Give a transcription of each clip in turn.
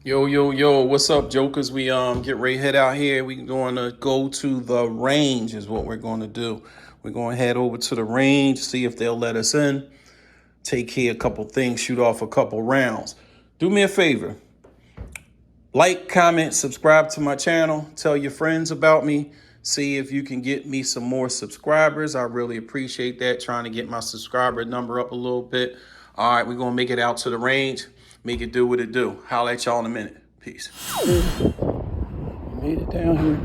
Yo, yo, yo, what's up, jokers? We get ready to head out here. We going to go to the range is what we're going to do. We're going to head over to the range, see if they'll let us in, take care of a couple things, shoot off a couple rounds. Do me a favor. Like, comment, subscribe to my channel, tell your friends about me, see if you can get me some more subscribers. I really appreciate that, trying to get my subscriber number up a little bit. All right, we're going to make it out to the range, make it do what it do. Holla at y'all in a minute. Peace. Made it down here,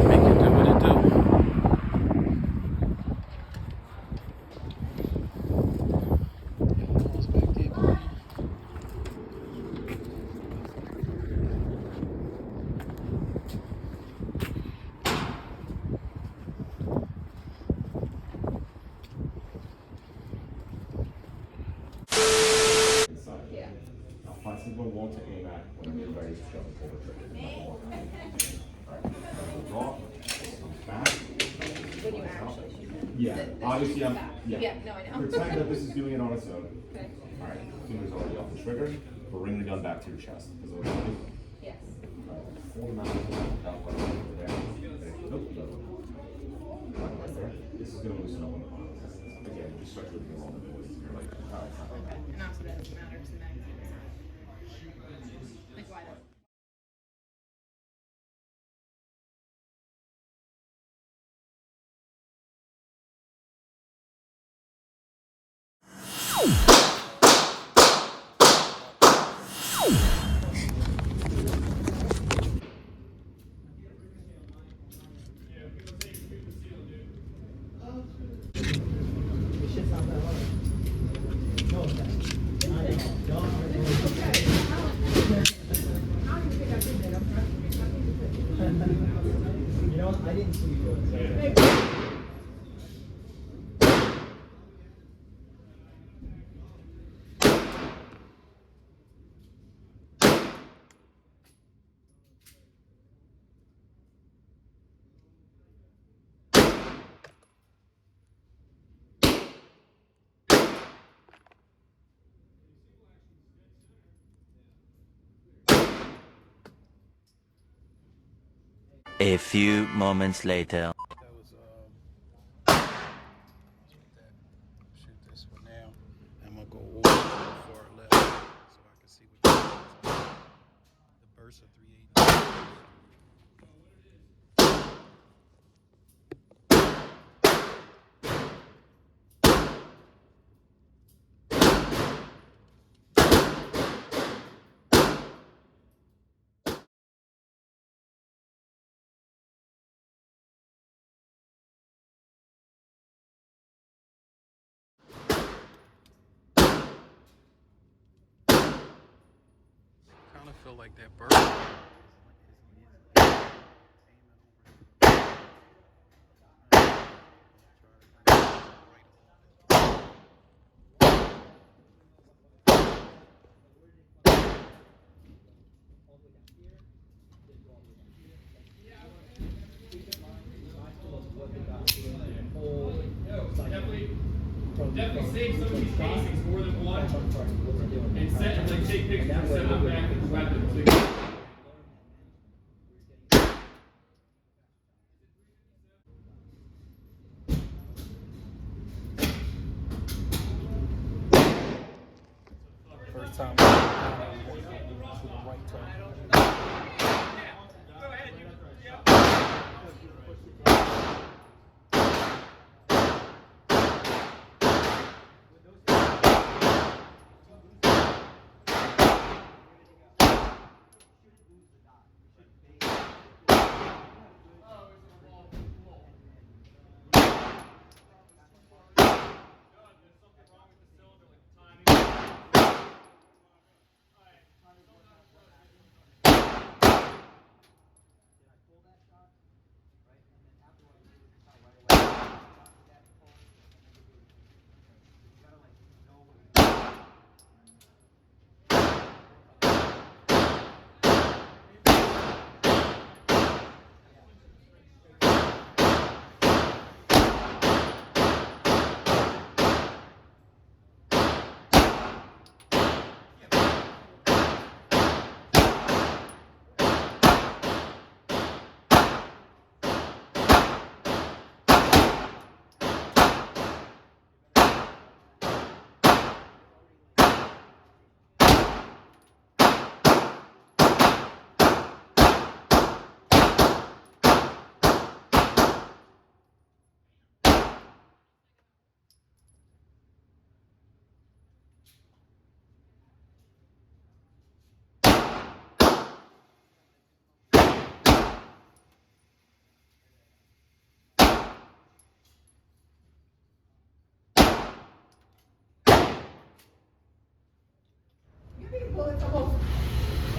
make it do what it do. Flexible wall to aim at when you're ready to show the pull the trigger. Draw, back. When you actually shoot it. Yeah, obviously I'm, Yeah, no, I know. Pretend that this is doing it on its own. Okay. Alright, fingers already off the trigger, but bring the gun back to your chest. Yes. Hold them out, without going over there. Nope, the other one. Right there. This is gonna loosen up on the bottom. Again, you start moving along the board. You're like, alright, Okay. And also that doesn't matter because the magazine is not. Like why not? You know, I didn't see you do it. A few moments later. That was shoot this one now. I'm gonna go over far left so I can see what the burst of 380. Kind of feel like that burst. Definitely save some of these casings more than one and set and like take pictures and send them back to the weapon. First time I want to go to the right turn.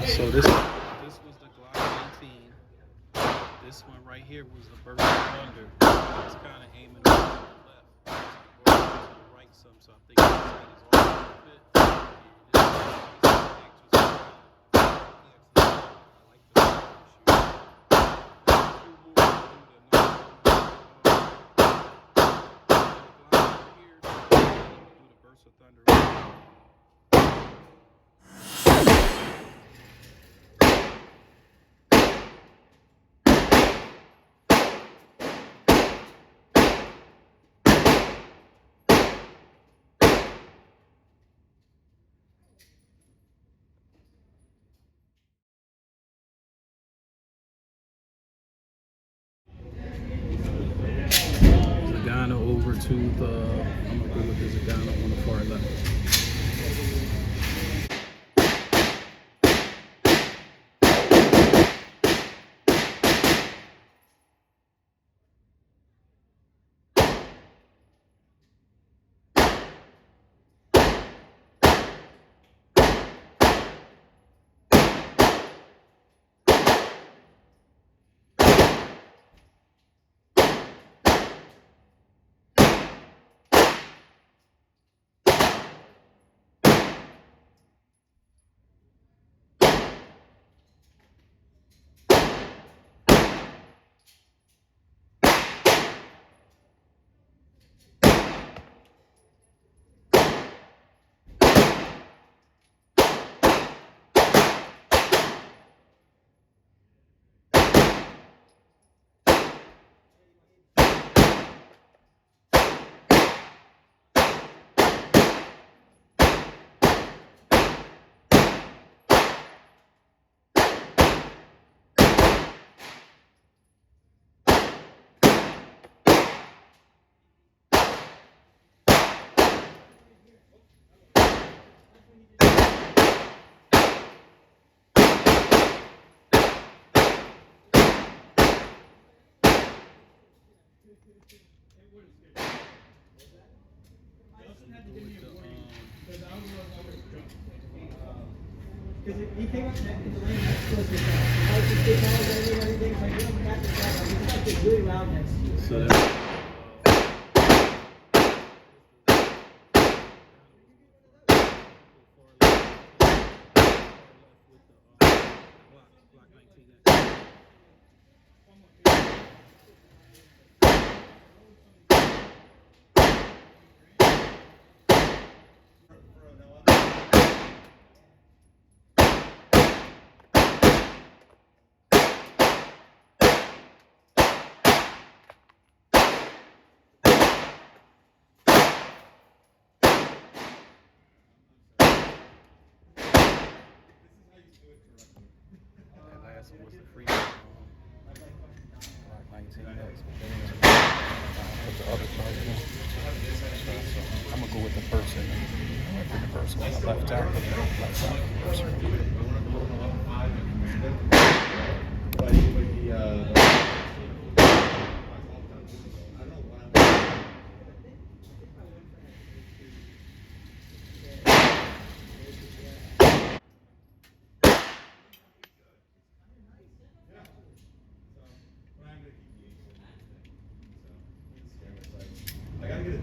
So this was the Glock 19. This one right here was the Burst Thunder. It's kind of aiming to the left. It's going to the right some, so I think this thing is all a bit. Thunder. Zigana over to the, I'm gonna go with the Zigana on the far left. Because he came up in the lane next to us with that. Like, the big balls and everything. It's like, you don't have to stop. Like, it's like they're really loud next to you. So that's last one was the free Glock 19X. Put the other charger in. So I'm gonna go with the first one. I'm gonna bring the first one on the left side. Left side of the first I gotta get it.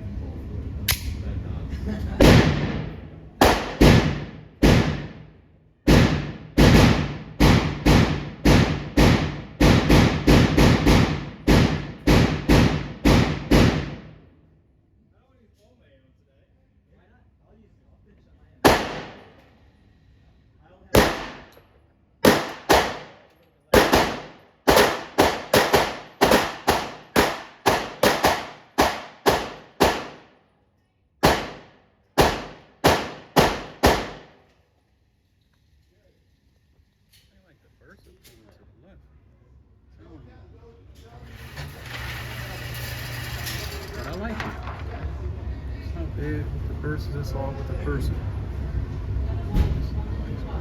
But I like it. It's not bad with the person. It's all with the person.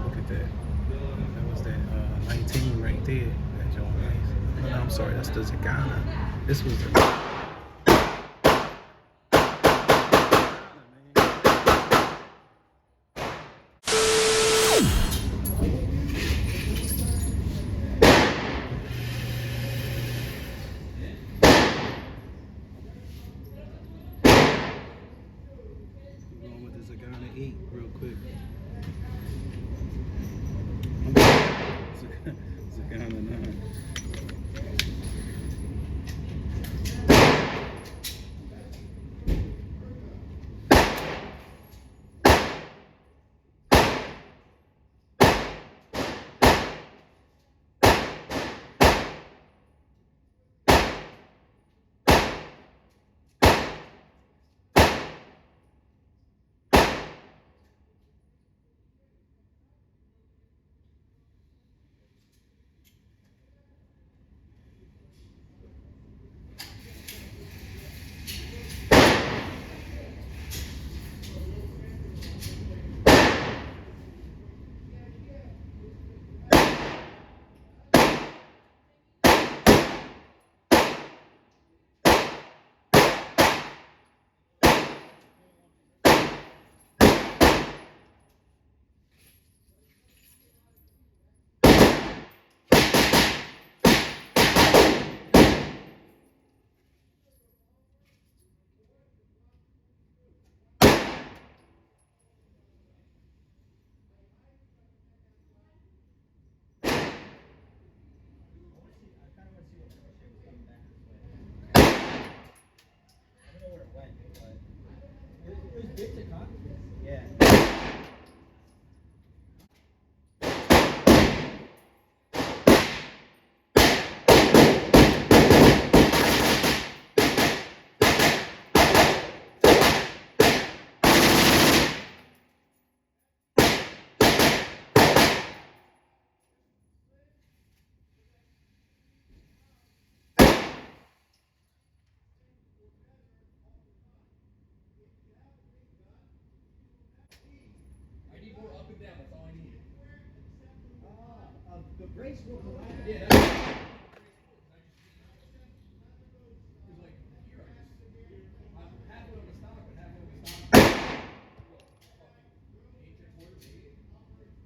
Look at that. That was that 19 right there. That joint nice. No, I'm sorry. That's the Zigana. This was the. 8 real quick. Zigana 9. It was bits of cotton. Yeah. I need more up and down. That's all I need. The brace will come out. Yeah, that's because like here I'm halfway on the stomach, but halfway on the stomach. What? Fucking 8 3/4, maybe.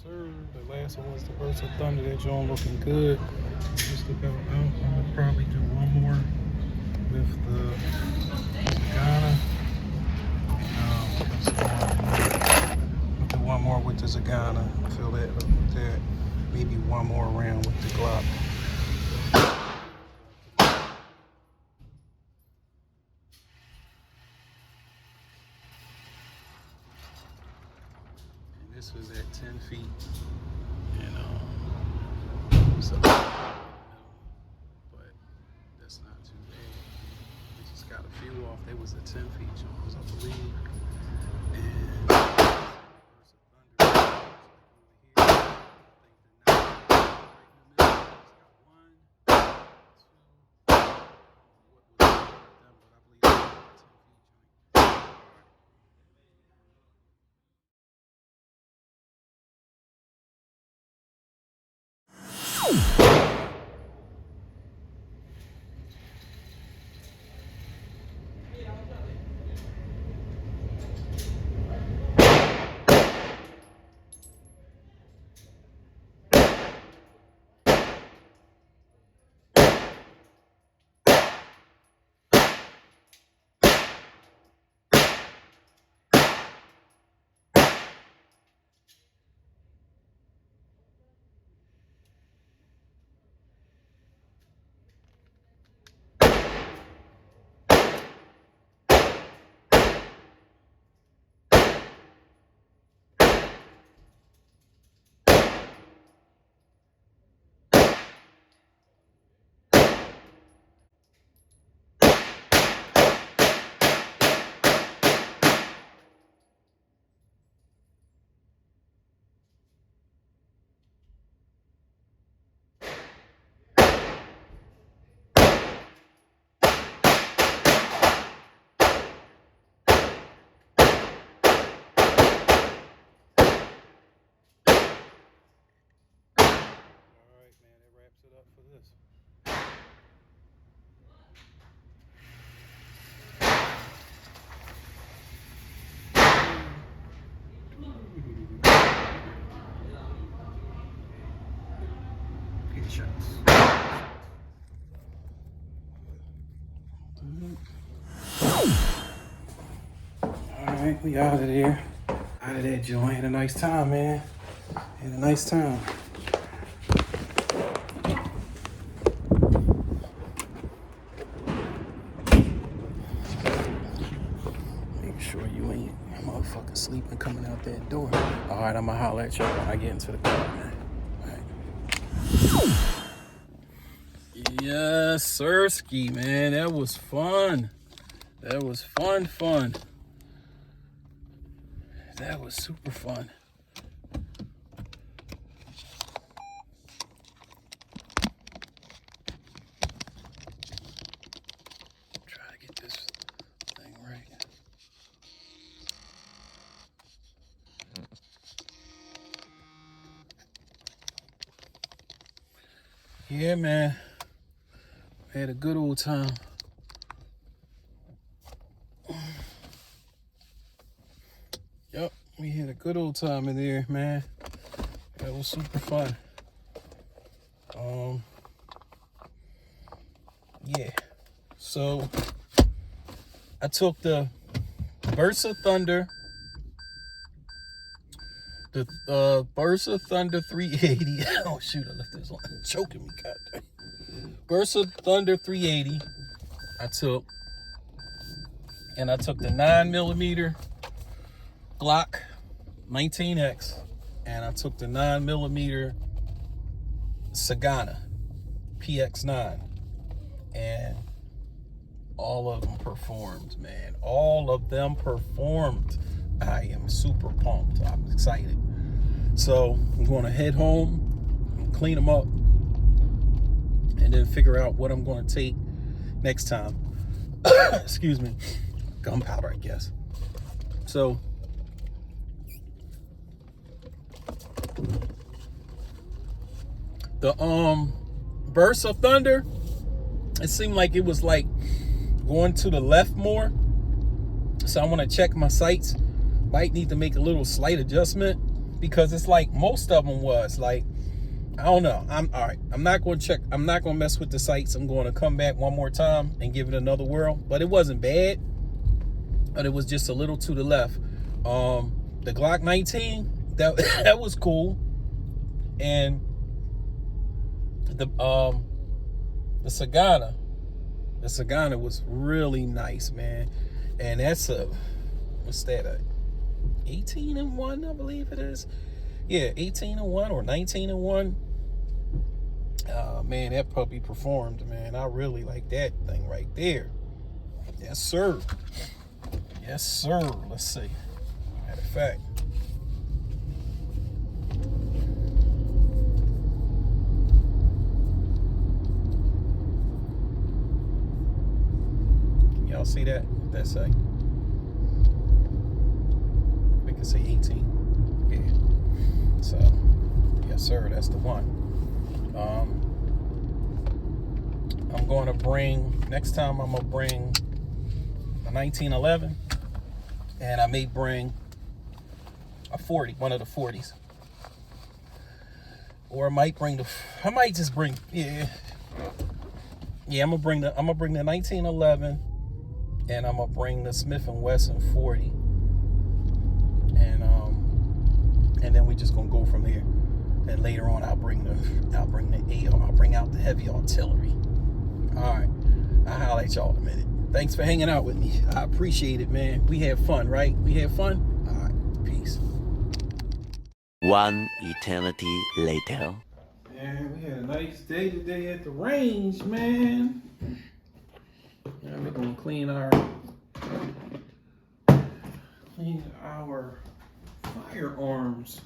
sir. The last one was the Burst of Thunder. That joint looking good. Just about out. I'm gonna probably do one more with the Zigana. I'll do one more with the Zigana. Fill that up with that. Maybe one more round with the Glock. And this was at 10 feet. And so, but that's not too bad. We just got a few off. They was at 10 feet, Jones, I believe. And for this. Patience. Alright, we out of there. Out of that joint. Had a nice time, man. Had a nice time. Sure you ain't motherfucker sleeping coming out that door. All right, I'm gonna holler at y'all when I get into the car, man. All right. Yes, sirski, man. That was fun. That was fun. That was super fun. Try to get this thing right. Yeah, man. Had a good old time. Yep, we had a good old time in there, man. That was super fun. Yeah. So I took the Burst of Thunder, the Burst of Thunder 380. Oh shoot, I left this on. Choking me, goddamn. Burst of Thunder 380. I took the 9mm Glock 19X, and I took the 9mm Zigana Px-9, and all of them performed, man. All of them performed. I am super pumped. I'm excited. So I'm going to head home, clean them up, and then figure out what I'm going to take next time. Excuse me. Gunpowder, I guess. So the Burst of Thunder, it seemed like it was like going to the left more. So I want to check my sights. Might need to make a little slight adjustment because it's like most of them was like, I don't know. I'm all right. I'm not going to check. I'm not going to mess with the sights. I'm going to come back one more time and give it another whirl. But it wasn't bad. But it was just a little to the left. The Glock 19, that was cool. And the Zigana was really nice, man. And that's what's that? 18-1, I believe it is. Yeah, 18-1 or 19-1. Man, that puppy performed, man. I really like that thing right there. Yes, sir. Yes, sir. Let's see. Matter of fact. Y'all see that? What that say? We can say 18. Yeah. So, yes, sir. That's the one. I'm going to bring, next time I'm going to bring a 1911, and I may bring a 40, one of the 40s. Or I might bring I might just bring, yeah, I'm going to bring the 1911, and I'm going to bring the Smith & Wesson 40. And then we just going to go from there. Then later on, I'll bring out the heavy artillery. All right, I'll holler at y'all in a minute. Thanks for hanging out with me. I appreciate it, man. We had fun, right? We had fun? All right, peace. One eternity later. Man, we had a nice day today at the range, man. Now we're gonna clean our firearms.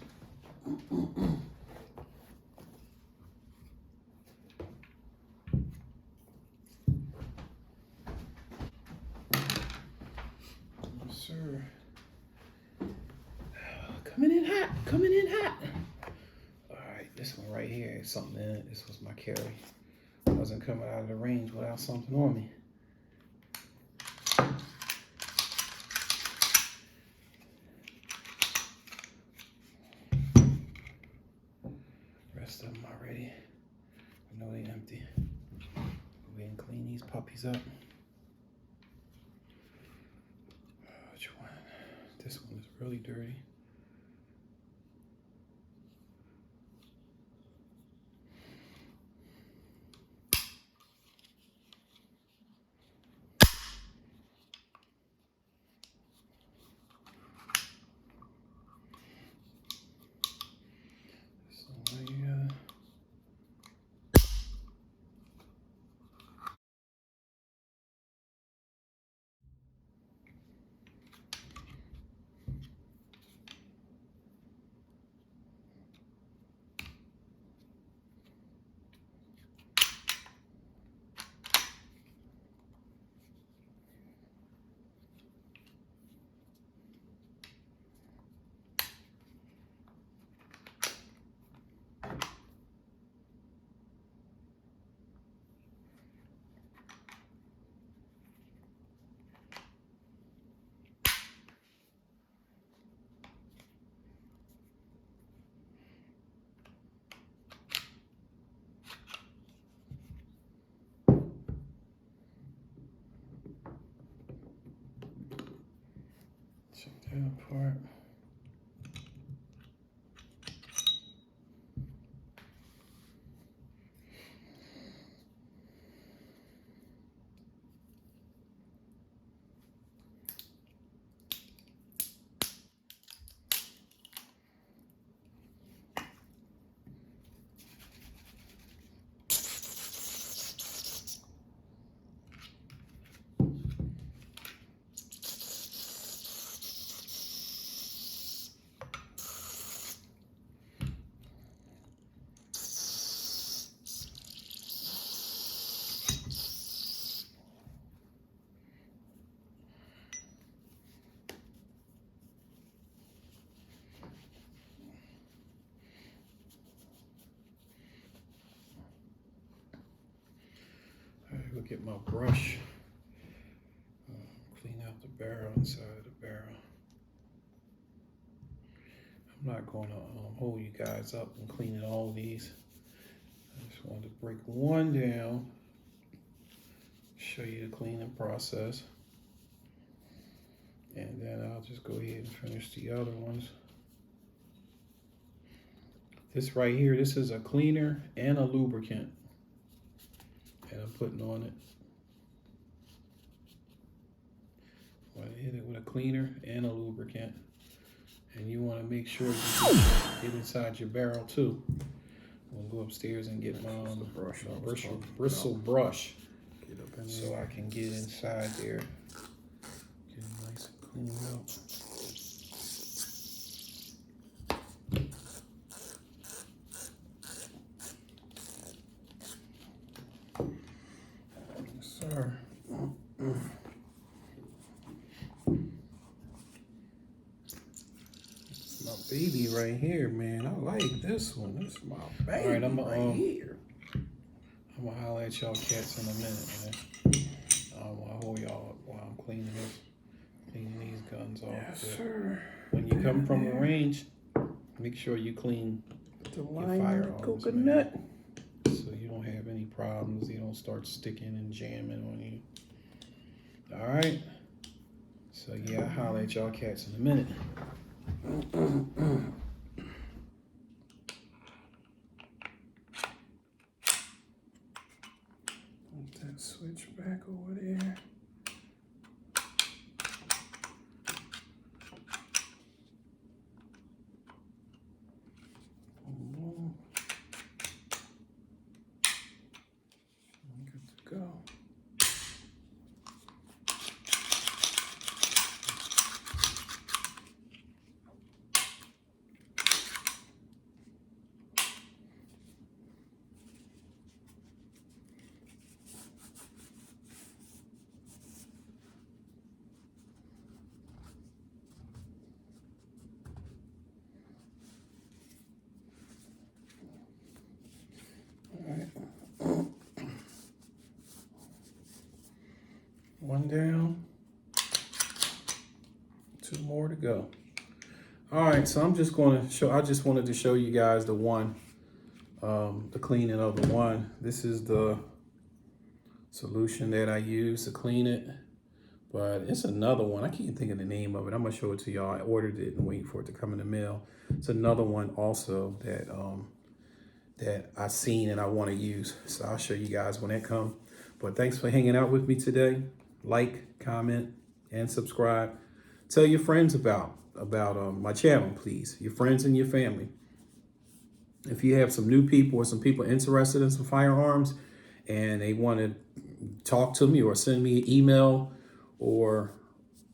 Yes, sir. Coming in hot, coming in hot. All right, this one right here is something in it. This was my carry. I wasn't coming out of the range without something on me. Rest of them already. I know they empty. Go ahead and clean these puppies up. Which one? This one is really dirty. So yeah. Check that apart. Go get my brush. Clean out the barrel, inside of the barrel. I'm not going to hold you guys up and cleaning all of these. I just wanted to break one down, show you the cleaning process, and then I'll just go ahead and finish the other ones. This right here, this is a cleaner and a lubricant, and I'm putting on it. I'm gonna hit it with a cleaner and a lubricant, and you want to make sure you get inside your barrel too. I'm gonna go upstairs and get my bristle brush, so I can get inside there, get it nice and cleaned out. Yes, sir. My baby right here, man. I like this one. This is my baby. All right, I'm right here. I'm gonna holler at y'all cats in a minute, man. I'll hold y'all up while I'm cleaning these guns off. Yes, sir. When you come from the range, make sure you clean your firearms, coconut, man, so you don't have any problems. You don't start sticking and jamming on you. All right. So yeah, I'll holler at y'all cats in a minute. Put that switch back over there. Good to go. One down, 2 more to go. All right, so I'm just going to show, I just wanted to show you guys the one, the cleaning of the one. This is the solution that I use to clean it, but it's another one. I can't think of the name of it. I'm gonna show it to y'all. I ordered it and waiting for it to come in the mail. It's another one also that that I seen and I want to use. So I'll show you guys when that comes. But thanks for hanging out with me today. Like, comment, and subscribe. Tell your friends about my channel, please. Your friends and your family. If you have some new people or some people interested in some firearms and they want to talk to me or send me an email or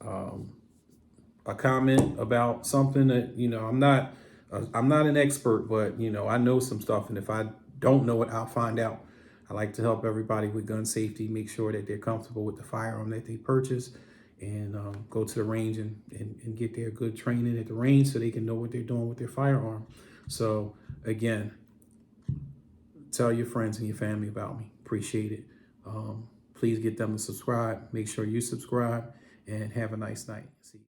a comment about something that, you know, I'm not an expert, but, you know, I know some stuff. And if I don't know it, I'll find out. I like to help everybody with gun safety, make sure that they're comfortable with the firearm that they purchase, and go to the range and get their good training at the range so they can know what they're doing with their firearm. So again, tell your friends and your family about me. Appreciate it. Please get them to subscribe. Make sure you subscribe, and have a nice night. See you.